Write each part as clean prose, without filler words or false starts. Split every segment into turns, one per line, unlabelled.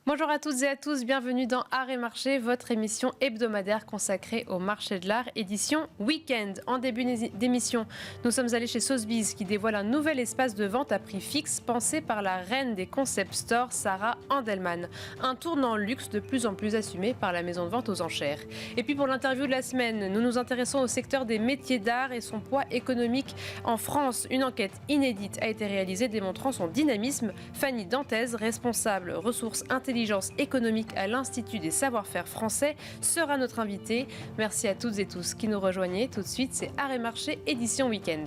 Bonjour à toutes et à tous, bienvenue dans Art et Marché, votre émission hebdomadaire consacrée au marché de l'art, édition Week-end. En début d'émission, nous sommes allés chez Sotheby's qui dévoile un nouvel espace de vente à prix fixe pensé par la reine des concept stores, Sarah Handelman. Un tournant luxe de plus en plus assumé par la maison de vente aux enchères. Et puis pour l'interview de la semaine, nous nous intéressons au secteur des métiers d'art et son poids économique en France. Une enquête inédite a été réalisée démontrant son dynamisme. Fanny Dantez, responsable ressources intelligentes économique à l'Institut des savoir-faire français, sera notre invitée. Merci à toutes et tous qui nous rejoignez. Tout de suite, c'est Art et Marché, édition Week-end.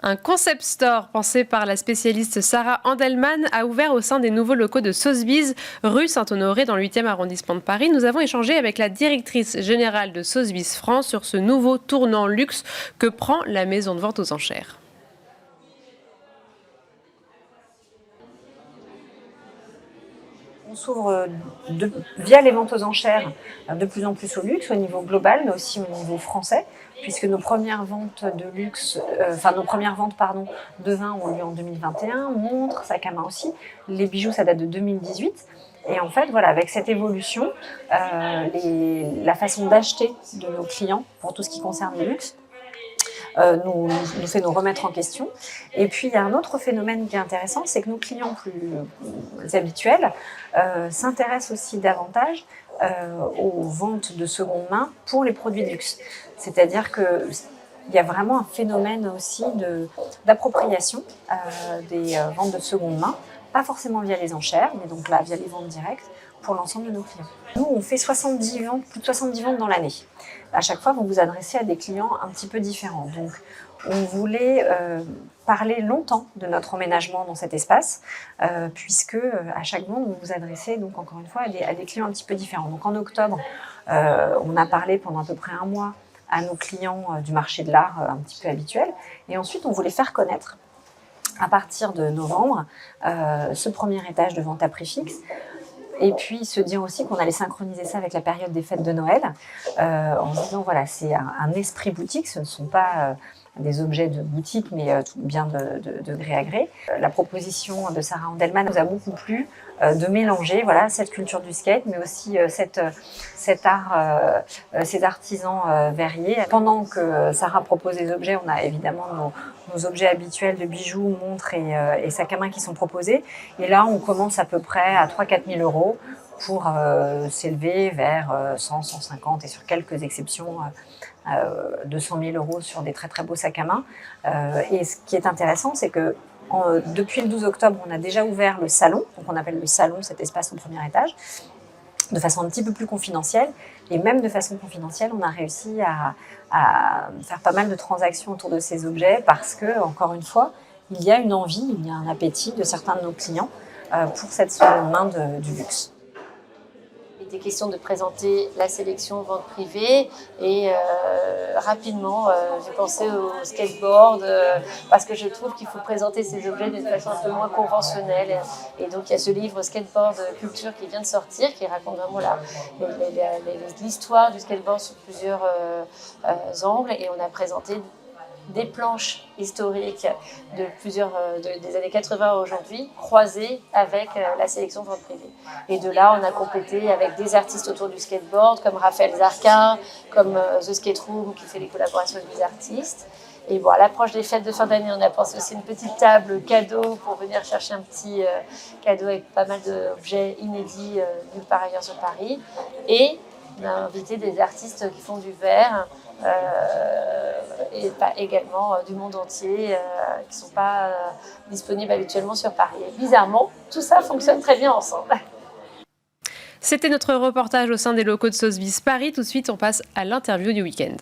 Un concept store pensé par la spécialiste Sarah Handelman a ouvert au sein des nouveaux locaux de Sotheby's, rue Saint-Honoré dans le 8e arrondissement de Paris. Nous avons échangé avec la directrice générale de Sotheby's France sur ce nouveau tournant luxe que prend la maison de vente aux enchères.
On s'ouvre via les ventes aux enchères de plus en plus au luxe au niveau global, mais aussi au niveau français, puisque nos premières ventes de luxe, de vin ont lieu en 2021, montres, sacs à main aussi. Les bijoux, ça date de 2018. Et en fait, voilà, avec cette évolution, la façon d'acheter de nos clients pour tout ce qui concerne le luxe, nous fait nous remettre en question. Et puis, il y a un autre phénomène qui est intéressant, c'est que nos clients plus habituels s'intéressent aussi davantage aux ventes de seconde main pour les produits de luxe. C'est-à-dire qu'il y a vraiment un phénomène aussi d'appropriation des ventes de seconde main, pas forcément via les enchères, mais donc là, via les ventes directes, pour l'ensemble de nos clients. Nous, on fait plus de 70 ventes dans l'année. À chaque fois, vous vous adressez à des clients un petit peu différents. Donc, on voulait parler longtemps de notre emménagement dans cet espace, puisque à chaque vente, vous vous adressez donc encore une fois à des clients un petit peu différents. Donc, en octobre, on a parlé pendant à peu près un mois à nos clients du marché de l'art un petit peu habituels. Et ensuite, on voulait faire connaître, à partir de novembre, ce premier étage de vente à prix fixe. Et puis se dire aussi qu'on allait synchroniser ça avec la période des fêtes de Noël, en se disant voilà, c'est un esprit boutique, ce ne sont pas des objets de boutique, mais tout bien de gré à gré. La proposition de Sarah Handelman nous a beaucoup plu, de mélanger voilà, cette culture du skate, mais aussi cet art, ces artisans verriers. Pendant que Sarah propose des objets, on a évidemment nos objets habituels de bijoux, montres et sacs à main qui sont proposés. Et là, on commence à peu près à 3 000 à 4 000 euros pour s'élever vers 100, 150 et sur quelques exceptions, 200 000 euros sur des très très beaux sacs à main. Et ce qui est intéressant, c'est que depuis le 12 octobre, on a déjà ouvert le salon, donc on appelle le salon cet espace au premier étage, de façon un petit peu plus confidentielle. Et même de façon confidentielle, on a réussi à faire pas mal de transactions autour de ces objets parce que, encore une fois, il y a une envie, il y a un appétit de certains de nos clients pour cette seconde main du luxe.
Il était question de présenter la sélection vente privée et rapidement j'ai pensé au skateboard parce que je trouve qu'il faut présenter ces objets d'une façon un peu moins conventionnelle et donc il y a ce livre Skateboard Culture qui vient de sortir qui raconte vraiment l'histoire du skateboard sous plusieurs angles et on a présenté des planches historiques de des années 80 aujourd'hui, croisées avec la sélection vente privée. Et de là, on a complété avec des artistes autour du skateboard, comme Raphaël Zarquin, comme The Skate Room, qui fait les collaborations avec des artistes. Et bon, à l'approche des fêtes de fin d'année, on a pensé aussi une petite table cadeau pour venir chercher un petit cadeau avec pas mal d'objets inédits nulle part ailleurs sur Paris. Et on a invité des artistes qui font du verre, et également du monde entier qui ne sont pas disponibles habituellement sur Paris. Et bizarrement, tout ça fonctionne très bien ensemble.
C'était notre reportage au sein des locaux de Sotheby's Paris. Tout de suite, on passe à l'interview du week-end.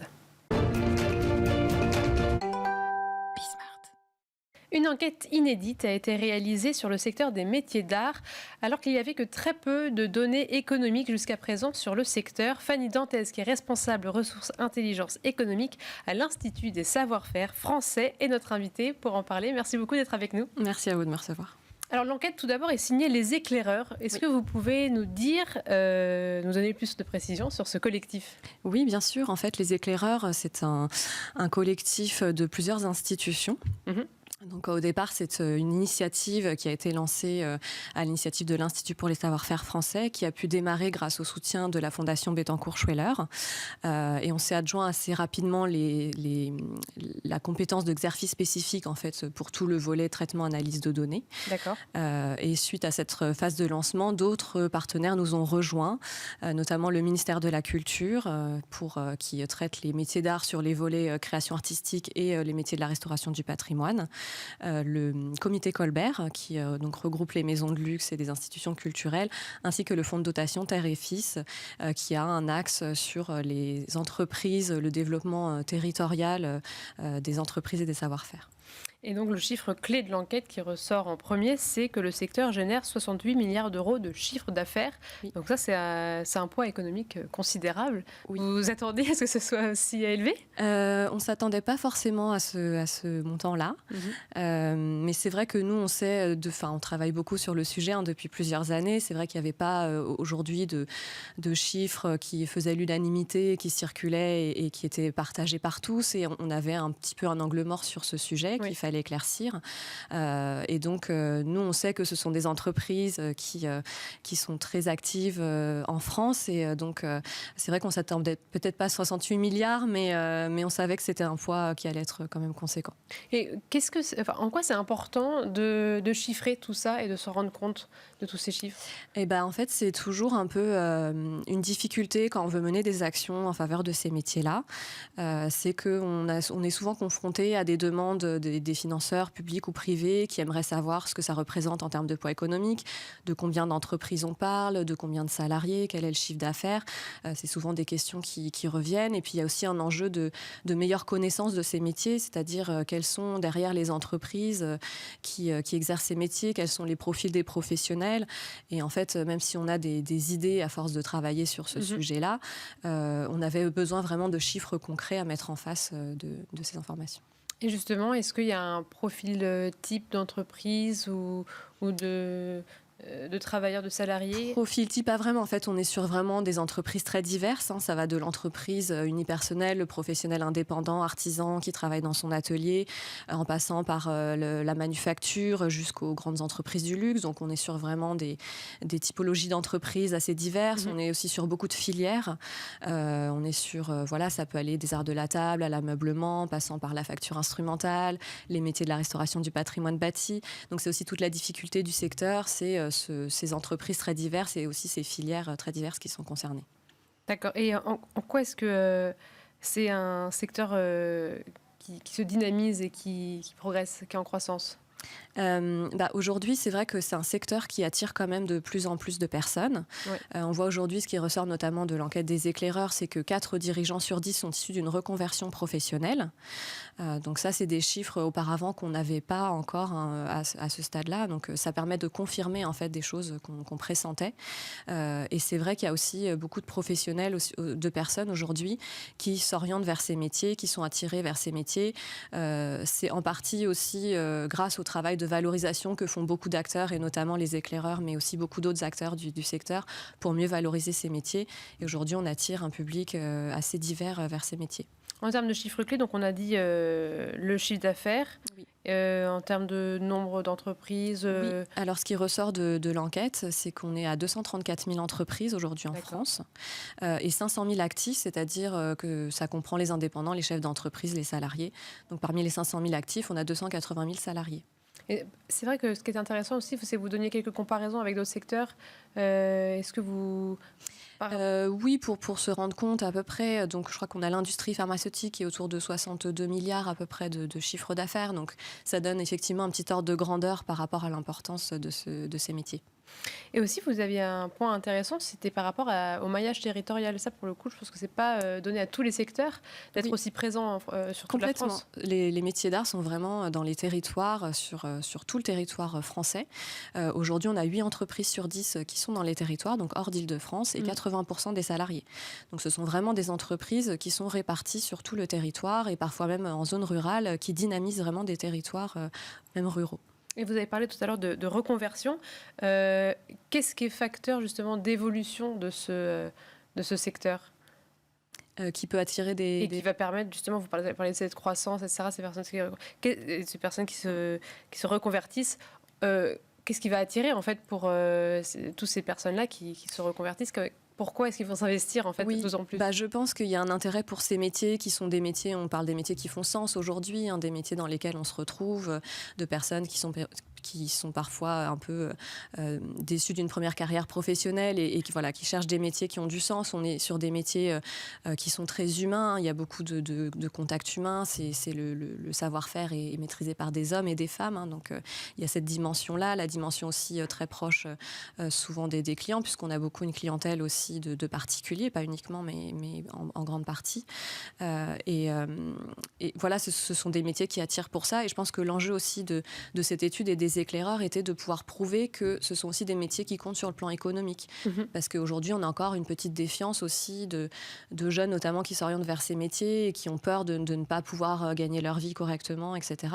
Une enquête inédite a été réalisée sur le secteur des métiers d'art, alors qu'il n'y avait que très peu de données économiques jusqu'à présent sur le secteur. Fanny Dantez, qui est responsable ressources intelligence économique à l'Institut des savoir-faire français, est notre invitée pour en parler. Merci beaucoup d'être avec nous.
Merci à vous de me recevoir.
Alors l'enquête tout d'abord est signée Les Éclaireurs. Est-ce que vous pouvez nous dire, nous donner plus de précisions sur ce collectif?
Oui, bien sûr. En fait, Les Éclaireurs, c'est un collectif de plusieurs institutions.
Mhm.
Donc au départ, c'est une initiative qui a été lancée à l'initiative de l'Institut pour les savoir-faire français, qui a pu démarrer grâce au soutien de la Fondation Bettencourt-Schweller. Et on s'est adjoint assez rapidement la compétence d'exercice spécifique en fait pour tout le volet traitement analyse de données.
D'accord.
Et suite à cette phase de lancement, d'autres partenaires nous ont rejoints, notamment le ministère de la Culture, qui traite les métiers d'art sur les volets création artistique et les métiers de la restauration du patrimoine. Le comité Colbert, qui donc regroupe les maisons de luxe et des institutions culturelles, ainsi que le fonds de dotation Terre et Fils, qui a un axe sur les entreprises, le développement territorial des entreprises et des savoir-faire.
Et donc le chiffre clé de l'enquête qui ressort en premier, c'est que le secteur génère 68 milliards d'euros de chiffre d'affaires.
Oui.
Donc ça, c'est un poids économique considérable.
Oui.
Vous vous attendez à ce que ce soit aussi élevé?
On ne s'attendait pas forcément à ce montant-là. Mais c'est vrai que nous, on travaille beaucoup sur le sujet depuis plusieurs années. C'est vrai qu'il n'y avait pas aujourd'hui de chiffres qui faisaient l'unanimité, qui circulaient et qui étaient partagés par tous. Et on avait un petit peu un angle mort sur ce sujet qu'il fallait éclaircir. Et donc, nous, on sait que ce sont des entreprises qui sont très actives en France. Et donc, c'est vrai qu'on s'attendait peut-être pas à 68 milliards, mais on savait que c'était un poids qui allait être quand même conséquent.
Et en quoi c'est important de chiffrer tout ça et de se rendre compte de tous ces chiffres?
Eh ben, en fait, c'est toujours un peu une difficulté quand on veut mener des actions en faveur de ces métiers-là. C'est qu'on est souvent confronté à des demandes des financeurs publics ou privés qui aimeraient savoir ce que ça représente en termes de poids économique, de combien d'entreprises on parle, de combien de salariés, quel est le chiffre d'affaires. C'est souvent des questions qui reviennent. Et puis, il y a aussi un enjeu de meilleure connaissance de ces métiers, c'est-à-dire quelles sont derrière les entreprises qui exercent ces métiers, quels sont les profils des professionnels. Et en fait, même si on a des idées à force de travailler sur ce sujet-là, on avait besoin vraiment de chiffres concrets à mettre en face de ces informations.
Et justement, est-ce qu'il y a un profil type d'entreprise ou de travailleurs, de salariés?
Profil type, pas vraiment. En fait, on est sur vraiment des entreprises très diverses. Ça va de l'entreprise unipersonnelle, le professionnel indépendant, artisan qui travaille dans son atelier, en passant par la manufacture jusqu'aux grandes entreprises du luxe. Donc, on est sur vraiment des typologies d'entreprises assez diverses. On est aussi sur beaucoup de filières. On est sur, ça peut aller des arts de la table à l'ameublement, passant par la facture instrumentale, les métiers de la restauration du patrimoine bâti. Donc, c'est aussi toute la difficulté du secteur, c'est ces entreprises très diverses et aussi ces filières très diverses qui sont concernées.
D'accord. Et en quoi est-ce que c'est un secteur qui se dynamise et qui progresse, qui est en croissance?
Aujourd'hui, c'est vrai que c'est un secteur qui attire quand même de plus en plus de personnes. Ouais. On voit aujourd'hui, ce qui ressort notamment de l'enquête des éclaireurs, c'est que 4 dirigeants sur 10 sont issus d'une reconversion professionnelle. Donc ça, c'est des chiffres auparavant qu'on n'avait pas encore à ce stade-là. Donc ça permet de confirmer en fait des choses qu'on pressentait. Et c'est vrai qu'il y a aussi beaucoup de professionnels, de personnes aujourd'hui qui s'orientent vers ces métiers, qui sont attirés vers ces métiers. C'est en partie aussi grâce au travail de valorisation que font beaucoup d'acteurs, et notamment les éclaireurs, mais aussi beaucoup d'autres acteurs du secteur, pour mieux valoriser ces métiers. Et aujourd'hui, on attire un public assez divers vers ces métiers.
En termes de chiffres clés, donc on a dit le chiffre d'affaires. Oui. En termes de nombre d'entreprises
Oui. Alors, ce qui ressort de l'enquête, c'est qu'on est à 234 000 entreprises aujourd'hui en France et 500 000 actifs, c'est-à-dire que ça comprend les indépendants, les chefs d'entreprise, les salariés. Donc, parmi les 500 000 actifs, on a 280 000 salariés.
Et c'est vrai que ce qui est intéressant aussi, c'est que vous donniez quelques comparaisons avec d'autres secteurs. Est-ce que vous...
Oui, pour se rendre compte à peu près. Donc, je crois qu'on a l'industrie pharmaceutique qui est autour de 62 milliards à peu près de chiffre d'affaires. Donc, ça donne effectivement un petit ordre de grandeur par rapport à l'importance de ces métiers.
Et aussi, vous aviez un point intéressant, c'était par rapport au maillage territorial. Ça, pour le coup, je pense que c'est pas donné à tous les secteurs d'être aussi présents sur toute la France.
Les métiers d'art sont vraiment dans les territoires, sur tout le territoire français. Aujourd'hui, on a 8 entreprises sur 10 qui sont dans les territoires, donc hors d'Île-de-France, et 80% des salariés. Donc, ce sont vraiment des entreprises qui sont réparties sur tout le territoire et parfois même en zone rurale, qui dynamisent vraiment des territoires, même ruraux.
Et vous avez parlé tout à l'heure de reconversion. Qu'est-ce qui est facteur justement d'évolution de ce secteur
qui peut attirer
et qui va permettre justement, vous parlez de cette croissance, etc., ces personnes qui se reconvertissent, qu'est-ce qui va attirer en fait pour toutes ces personnes-là qui se reconvertissent? Pourquoi est-ce qu'ils vont s'investir en fait de plus en plus?
Je pense qu'il y a un intérêt pour ces métiers qui sont des métiers, on parle des métiers qui font sens aujourd'hui, des métiers dans lesquels on se retrouve, de personnes qui sont parfois un peu déçues d'une première carrière professionnelle et qui cherchent des métiers qui ont du sens. On est sur des métiers qui sont très humains, il y a beaucoup de contacts humains, c'est le savoir-faire est maîtrisé par des hommes et des femmes, donc il y a cette dimension-là, la dimension aussi très proche souvent des clients, puisqu'on a beaucoup une clientèle aussi de particuliers, pas uniquement, mais en grande partie. Et voilà, ce sont des métiers qui attirent pour ça. Et je pense que l'enjeu aussi de cette étude et des éclaireurs était de pouvoir prouver que ce sont aussi des métiers qui comptent sur le plan économique. Parce qu'aujourd'hui, on a encore une petite défiance aussi de jeunes, notamment, qui s'orientent vers ces métiers et qui ont peur de ne pas pouvoir gagner leur vie correctement, etc.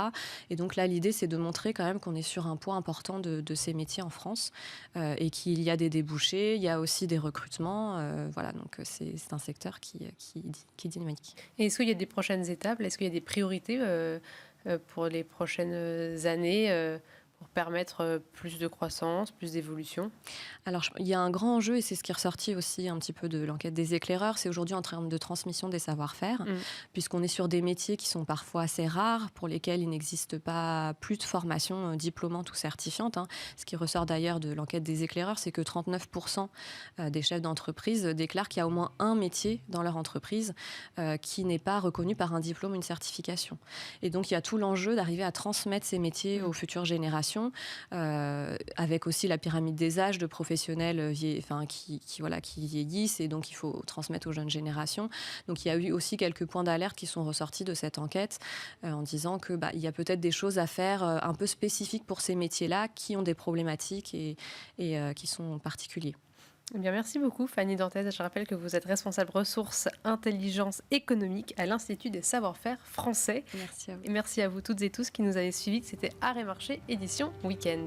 Et donc là, l'idée, c'est de montrer quand même qu'on est sur un poids important de ces métiers en France et qu'il y a des débouchés, il y a aussi des recrutements. Voilà, donc c'est un secteur qui est dynamique.
Et est-ce qu'il y a des prochaines étapes? Est-ce qu'il y a des priorités pour les prochaines années pour permettre plus de croissance, plus d'évolution?
Alors, il y a un grand enjeu, et c'est ce qui est ressorti aussi un petit peu de l'enquête des éclaireurs, c'est aujourd'hui en termes de transmission des savoir-faire, puisqu'on est sur des métiers qui sont parfois assez rares, pour lesquels il n'existe pas plus de formation diplômante ou certifiante. Ce qui ressort d'ailleurs de l'enquête des éclaireurs, c'est que 39% des chefs d'entreprise déclarent qu'il y a au moins un métier dans leur entreprise qui n'est pas reconnu par un diplôme ou une certification. Et donc, il y a tout l'enjeu d'arriver à transmettre ces métiers aux futures générations, avec aussi la pyramide des âges de professionnels qui vieillissent, et donc il faut transmettre aux jeunes générations. Donc il y a eu aussi quelques points d'alerte qui sont ressortis de cette enquête en disant que il y a peut-être des choses à faire un peu spécifiques pour ces métiers-là qui ont des problématiques et qui sont particuliers.
Eh bien, merci beaucoup Fanny Dantès. Je rappelle que vous êtes responsable ressources intelligence économique à l'Institut des savoir-faire français.
Merci à vous.
Et merci à vous toutes et tous qui nous avez suivis. C'était Art et Marché, édition Week-end.